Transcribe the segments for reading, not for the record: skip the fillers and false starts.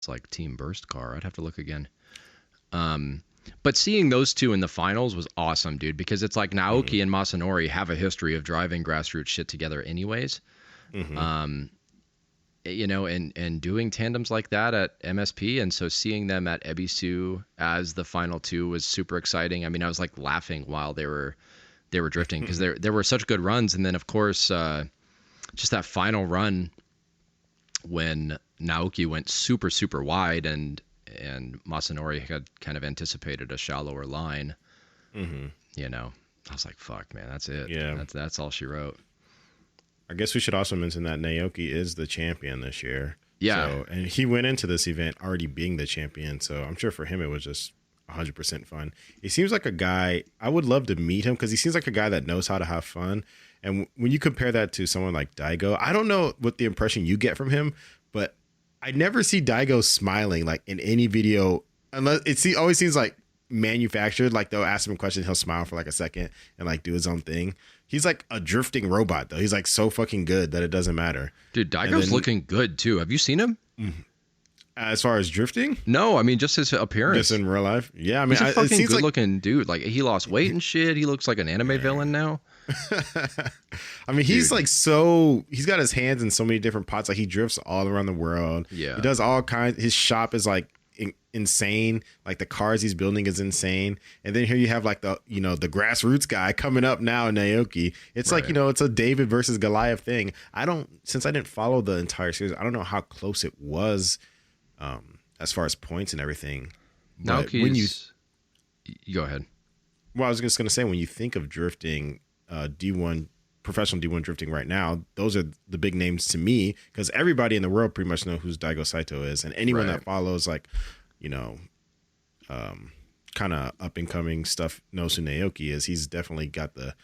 It's like Team Burst car. I'd have to look again. Um, but seeing those two in the finals was awesome, dude, because it's like Hmm. Naoki and Masanori have a history of driving grassroots shit together anyways. Hmm. Um, and doing tandems like that at MSP, and so seeing them at Ebisu as the final two was super exciting. I mean, I was like laughing while they were drifting because there were such good runs, and then of course just that final run when Naoki went super super wide and Masanori had kind of anticipated a shallower line. Hmm. I was like, fuck, man, that's it. Yeah. That's all she wrote. I guess we should also mention that Naoki is the champion this year. Yeah, So, and he went into this event already being the champion. So I'm sure for him, it was just 100% fun. He seems like a guy, I would love to meet him because he seems like a guy that knows how to have fun. And when you compare that to someone like Daigo, I don't know what the impression you get from him, but I never see Daigo smiling like in any video unless always seems like manufactured. Like they'll ask him a question, he'll smile for like a second and like do his own thing. He's like a drifting robot though. He's like so fucking good that it doesn't matter. dude, And Daigo's then looking good too. Have you seen him? as far as drifting, No, I mean just his just appearance. in real life, yeah. I mean, He's a it fucking seems good like looking dude. Like he lost weight and shit. He looks like an anime villain now. I mean, he's Dude. like he's got his hands in so many different pots. Like he drifts all around the world. Yeah. He does all kinds. His shop is like insane. Like the cars he's building is insane. And then here you have like the grassroots guy coming up now, Naoki. It's like, Right. it's a David versus Goliath thing. Since I didn't follow the entire series, I don't know how close it was as far as points and everything. But Naoki's you go ahead. well, I was just going to say, when you think of drifting, D1, professional D1 drifting right now, those are the big names to me because everybody in the world pretty much know who Daigo Saito is. And anyone Right. that follows, like, you know, kind of up and coming stuff knows who Naoki is. He's definitely got the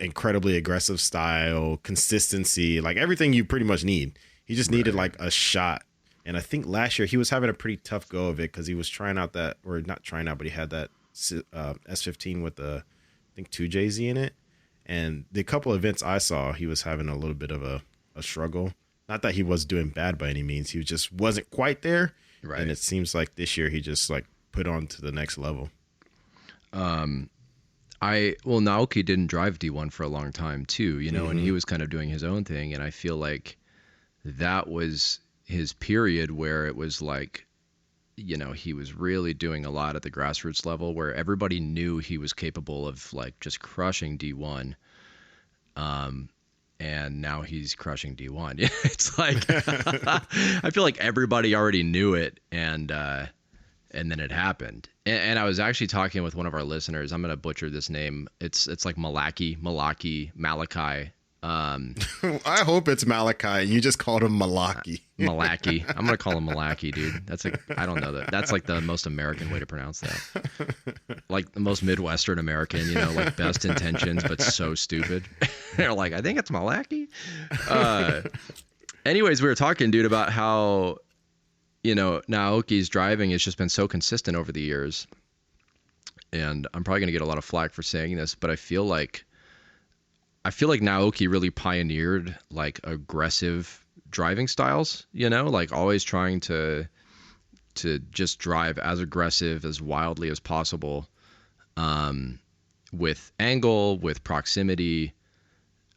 incredibly aggressive style, consistency, like everything you pretty much need. He just needed Right. like a shot. And I think last year he was having a pretty tough go of it because he was trying out that, or not trying out, but he had that S15 with the, I think 2JZ in it. And the couple events I saw, he was having a little bit of a struggle. Not that he was doing bad by any means. He just wasn't quite there. Right. And it seems like this year he just like put on to the next level. Naoki didn't drive D1 for a long time too, and he Mm-hmm. was kind of doing his own thing, and I feel like that was his period where it was like, he was really doing a lot at the grassroots level where everybody knew he was capable of like just crushing D1. And now he's crushing D1. It's like I feel like everybody already knew it, and then it happened. And I was actually talking with one of our listeners. I'm gonna butcher this name. It's like Malachi. I hope it's Malachi. You just called him Malaki. Malaki. I'm gonna call him Malaki, dude. That's like I don't know that. That's like the most American way to pronounce that. Like the most Midwestern American, like best intentions but so stupid. They're like, I think it's Malaki. Anyways, we were talking, dude, about how Naoki's driving has just been so consistent over the years. And I'm probably gonna get a lot of flack for saying this, but I feel like Naoki really pioneered like aggressive driving styles, like always trying to just drive as aggressive, as wildly as possible, with angle, with proximity.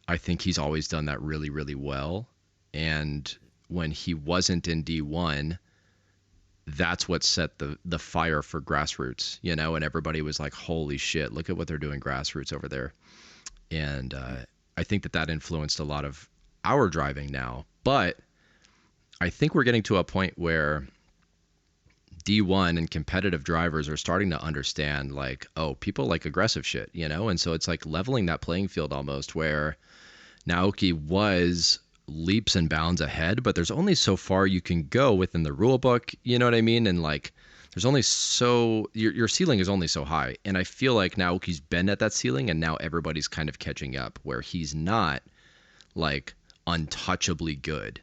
I think he's always done that really, really well. And when he wasn't in D1, that's what set the fire for grassroots, and everybody was like, holy shit, look at what they're doing grassroots over there. And I think that influenced a lot of our driving now. But I think we're getting to a point where D1 and competitive drivers are starting to understand like, oh, people like aggressive shit, and so it's like leveling that playing field almost, where Naoki was leaps and bounds ahead, but there's only so far you can go within the rule book, you know what I mean? And like there's only so your ceiling is only so high. And I feel like Naoki's been at that ceiling and now everybody's kind of catching up where he's not like untouchably good.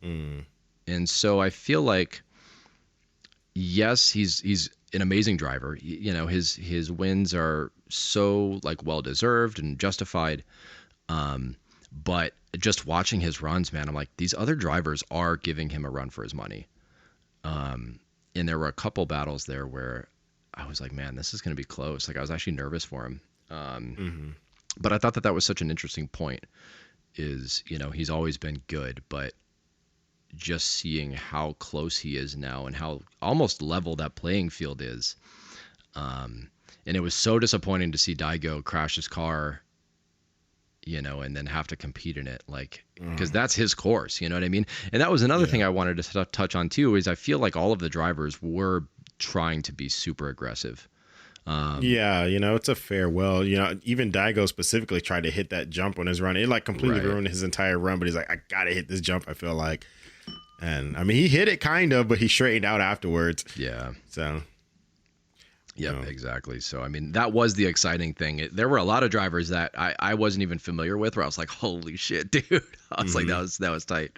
Mm. And so I feel like yes, he's an amazing driver. His wins are so like well deserved and justified. But just watching his runs, man, I'm like, these other drivers are giving him a run for his money. And there were a couple battles there where I was like, man, this is going to be close. Like I was actually nervous for him. Hmm. But I thought that that was such an interesting point. Is he's always been good, but just seeing how close he is now and how almost level that playing field is. And it was so disappointing to see Daigo crash his car, and then have to compete in it, like, because that's his course, you know what I mean? And that was another Yeah. thing I wanted to touch on too, is I feel like all of the drivers were trying to be super aggressive. Yeah, it's a farewell. Even Daigo specifically tried to hit that jump on his run. It like completely Right. ruined his entire run, but he's like, I gotta hit this jump, I feel like. And I mean, he hit it kind of, but he straightened out afterwards. Yeah. So, Yep, know, exactly. So, I mean, that was the exciting thing. There were a lot of drivers that I wasn't even familiar with where I was like, holy shit, dude. I was like, mhm. that was tight.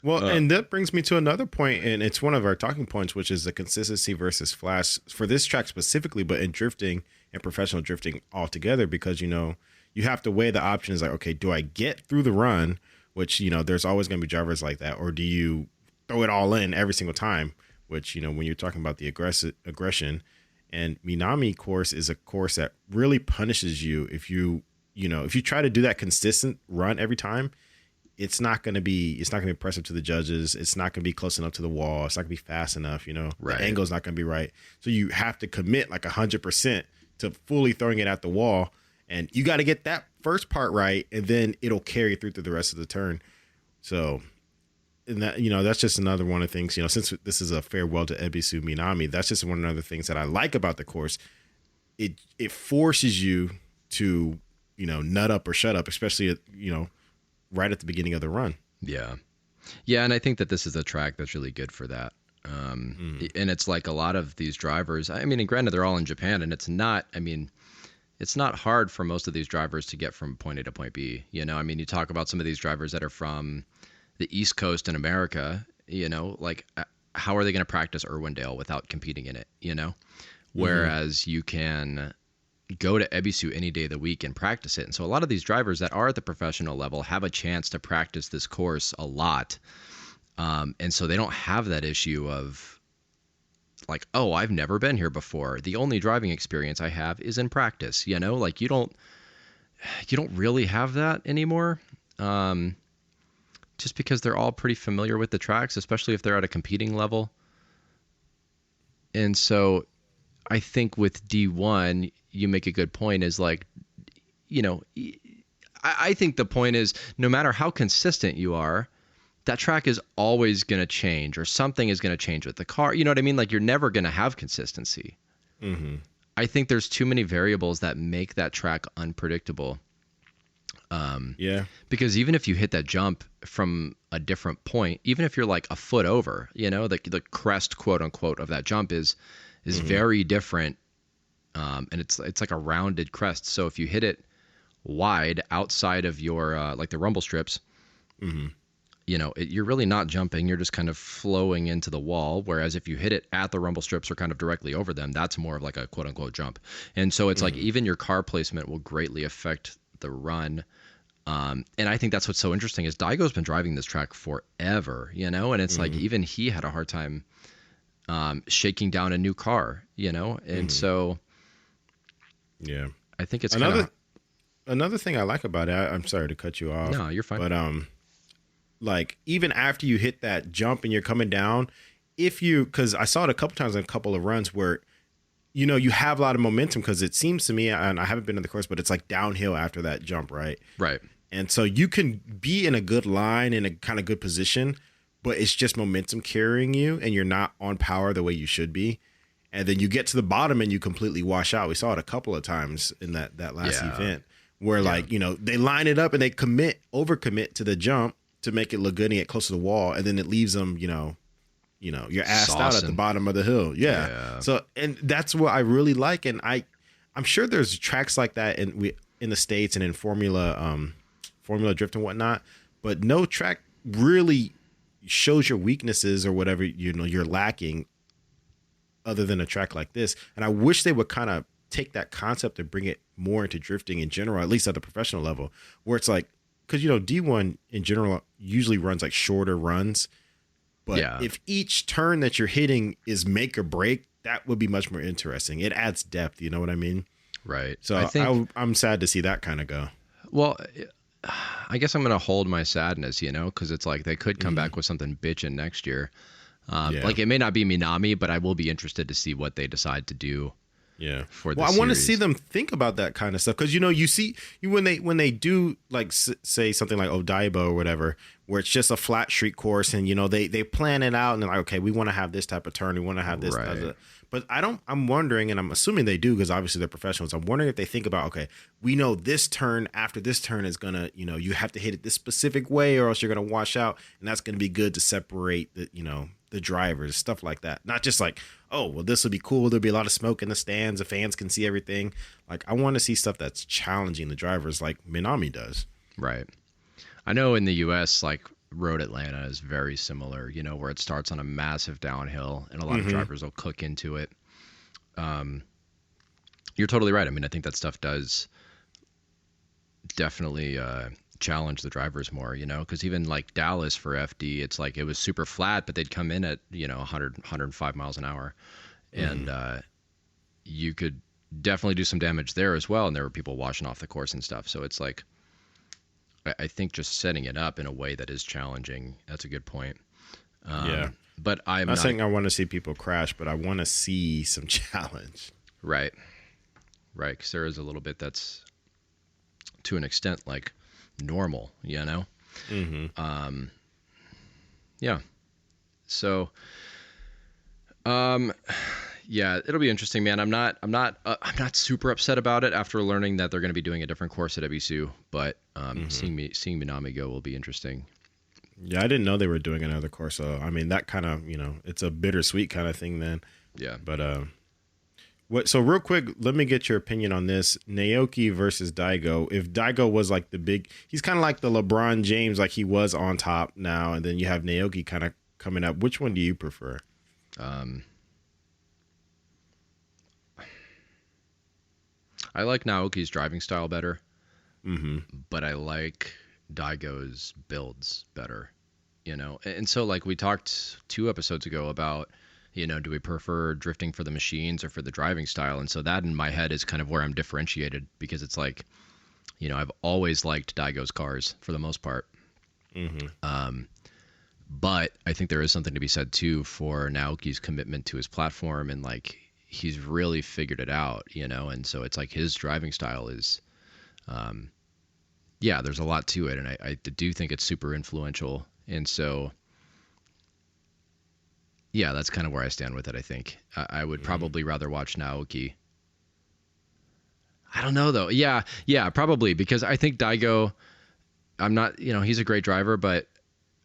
Well, Uh, and that brings me to another point, and it's one of our talking points, which is the consistency versus flash for this track specifically, but in drifting and professional drifting altogether, because you have to weigh the options like, okay, do I get through the run, which there's always going to be drivers like that, or do you throw it all in every single time? Which when you're talking about the aggression, and Minami course is a course that really punishes you if you try to do that consistent run every time. It's not gonna be impressive to the judges. It's not gonna be close enough to the wall. It's not gonna be fast enough. The right. angle's not gonna be right. So you have to commit like 100% to fully throwing it at the wall, and you got to get that first part right, and then it'll carry through to the rest of the turn. So, and that's just another one of the things. Since this is a farewell to Ebisu Minami, that's just one of the things that I like about the course. It forces you to nut up or shut up, especially right at the beginning of the run. Yeah. Yeah. And I think that this is a track that's really good for that. Mm. And it's like a lot of these drivers, I mean, and granted, they're all in Japan, and it's not hard for most of these drivers to get from point A to point B. I mean, you talk about some of these drivers that are from the East Coast in America, like how are they going to practice Irwindale without competing in it? Hmm. Whereas you can go to Ebisu any day of the week and practice it. And so a lot of these drivers that are at the professional level have a chance to practice this course a lot. And so they don't have that issue of like, oh, I've never been here before. The only driving experience I have is in practice, like you don't really have that anymore. Um, just because they're all pretty familiar with the tracks, especially if they're at a competing level. And so I think with D1, you make a good point is like, you know, I think the point is no matter how consistent you are, that track is always going to change or something is going to change with the car. You know what I mean? Like you're never going to have consistency. Hmm. I think there's too many variables that make that track unpredictable. Yeah. Because even if you hit that jump from a different point, even if you're like a foot over, the crest, quote unquote, of that jump is Hmm. very different, and it's like a rounded crest. So if you hit it wide outside of your like the rumble strips, Hmm. you're really not jumping. You're just kind of flowing into the wall. Whereas if you hit it at the rumble strips or kind of directly over them, that's more of like a quote unquote jump. And so it's like Hmm. even your car placement will greatly affect the run. And I think that's what's so interesting is Daigo's been driving this track forever, and it's like Hmm. even he had a hard time shaking down a new car, and Hmm. so Yeah. I think it's kind Another of another thing I like about it, I'm sorry to cut you off, no, you're fine. but like even after you hit that jump and you're coming down, because I saw it a couple times in a couple of runs where you have a lot of momentum because it seems to me, and I haven't been in the course, but it's like downhill after that jump, right? Right. And so you can be in a good line, in a kind of good position, but it's just momentum carrying you and you're not on power the way you should be. And then you get to the bottom and you completely wash out. We saw it a couple of times in that last Yeah. event where Yeah. like, they line it up and they overcommit to the jump to make it look good and get close to the wall. And then it leaves them, you're assed out at the Saucing. bottom of the hill. Yeah. Yeah. So, and that's what I really like. And I'm sure there's tracks like that in the States and in Formula Drift and whatnot, but no track really shows your weaknesses or whatever you're lacking, other than a track like this. And I wish they would kind of take that concept and bring it more into drifting in general, at least at the professional level, where it's like because D1 in general usually runs like shorter runs, but Yeah, if each turn that you're hitting is make or break, that would be much more interesting. It adds depth. You know what I mean? right. I So think. I'm sad to see that kind of go. Well, I guess I'm gonna hold my sadness, because it's like they could come Hmm. back with something bitchin' next year. Yeah. Like it may not be Minami, but I will be interested to see what they decide to do Yeah. for the Well, I want to see series. them think about that kind of stuff because you see when they do like say something like Odaiba or whatever, where it's just a flat street course and they plan it out and they're like, okay, we want to have this type of turn, we want to have this. Right. But I'm wondering, and I'm assuming they do because obviously they're professionals. I'm wondering if they think about, okay, we know this turn after this turn is gonna, you have to hit it this specific way or else you're gonna wash out, and that's gonna be good to separate the drivers, stuff like that. Not just like, oh, well, this will be cool. There'll be a lot of smoke in the stands. The fans can see everything. Like, I want to see stuff that's challenging the drivers, like Minami does. Right. I know in the U.S., like Road Atlanta is very similar, where it starts on a massive downhill and a lot of Hmm. drivers will cook into it. You're totally right. I mean, I think that stuff does definitely challenge the drivers more, because even like Dallas for FD, it's like it was super flat, but they'd come in at, 100, 105 miles an hour. Hmm. And you could definitely do some damage there as well. And there were people washing off the course and stuff. So it's like, I think just setting it up in a way that is challenging, that's a good point. Yeah. But I'm Not not, saying I want to see people crash, but I want to see some challenge. right, right. Because there is a little bit that's to an extent like normal, Hmm. Yeah. So, um, yeah, it'll be interesting, man. I'm not super upset about it after learning that they're going to be doing a different course at Ebisu, but Hmm. seeing Minami go will be interesting. Yeah, I didn't know they were doing another course. So, I mean, that kind of, it's a bittersweet kind of thing then. Yeah. But, so real quick, let me get your opinion on this. Naoki versus Daigo. If Daigo was like he's kind of like the LeBron James, like he was on top now, and then you have Naoki kind of coming up. Which one do you prefer? Um, I like Naoki's driving style better, Mm-hmm. but I like Daigo's builds better, And so, like, we talked 2 episodes ago about, do we prefer drifting for the machines or for the driving style? And so that in my head is kind of where I'm differentiated because it's like, I've always liked Daigo's cars for the most part. Mm-hmm. But I think there is something to be said too for Naoki's commitment to his platform and like he's really figured it out, and so it's like his driving style is yeah, there's a lot to it, and I do think it's super influential. And so, yeah, that's kind of where I stand with it. I think I would Mm-hmm. probably rather watch Naoki. I don't know though. Yeah, probably because I think Daigo. I'm not, he's a great driver, but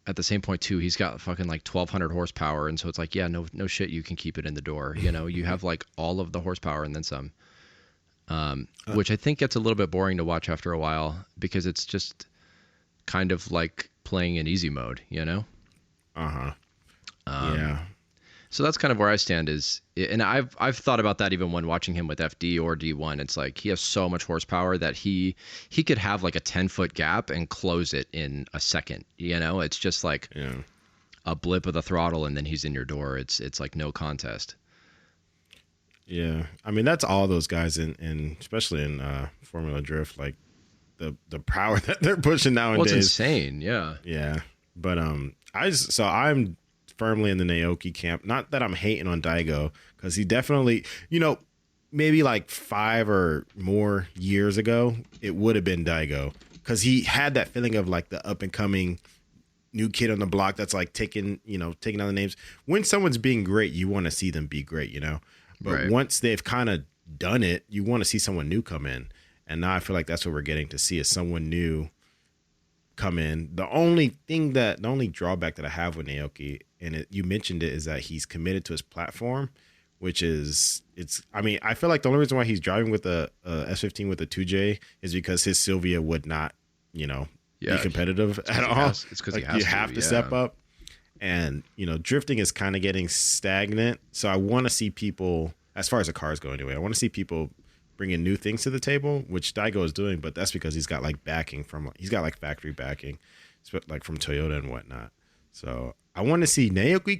at the same point too, he's got fucking like 1,200 horsepower, and so it's like, yeah, no shit, you can keep it in the door. You have like all of the horsepower and then some. Uh, Which I think gets a little bit boring to watch after a while because it's just kind of like playing in easy mode. uh-huh. Um, Yeah. so that's kind of where I stand and I've thought about that even when watching him with FD or D1. It's like he has so much horsepower that he could have like a 10-foot gap and close it in a second. It's just like Yeah. a blip of the throttle and then he's in your door. It's like no contest. Yeah. I mean, that's all those guys in especially in Formula Drift, like the power that they're pushing Well, it's nowadays. insane. Yeah. Yeah. But I'm firmly in the Naoki camp. Not that I'm hating on Daigo, because he definitely, maybe like 5 or more years ago, it would have been Daigo. Because he had that feeling of like the up and coming new kid on the block that's like taking other names. When someone's being great, you want to see them be great. But Right. once they've kind of done it, you want to see someone new come in. And now I feel like that's what we're getting to see is someone new come in. The only drawback that I have with Naoki, and you mentioned it, is that he's committed to his platform, which is I mean, I feel like the only reason why he's driving with a S15 with a 2J is because his Sylvia would not, be Yeah. competitive at all. It's because he Like has you have to yeah. step up, and drifting is kind of getting stagnant. So I want to see people, as far as the cars go anyway, I want to see people bringing new things to the table, which Daigo is doing, but that's because he's got like factory backing, like from Toyota and whatnot. So I want to see Naoki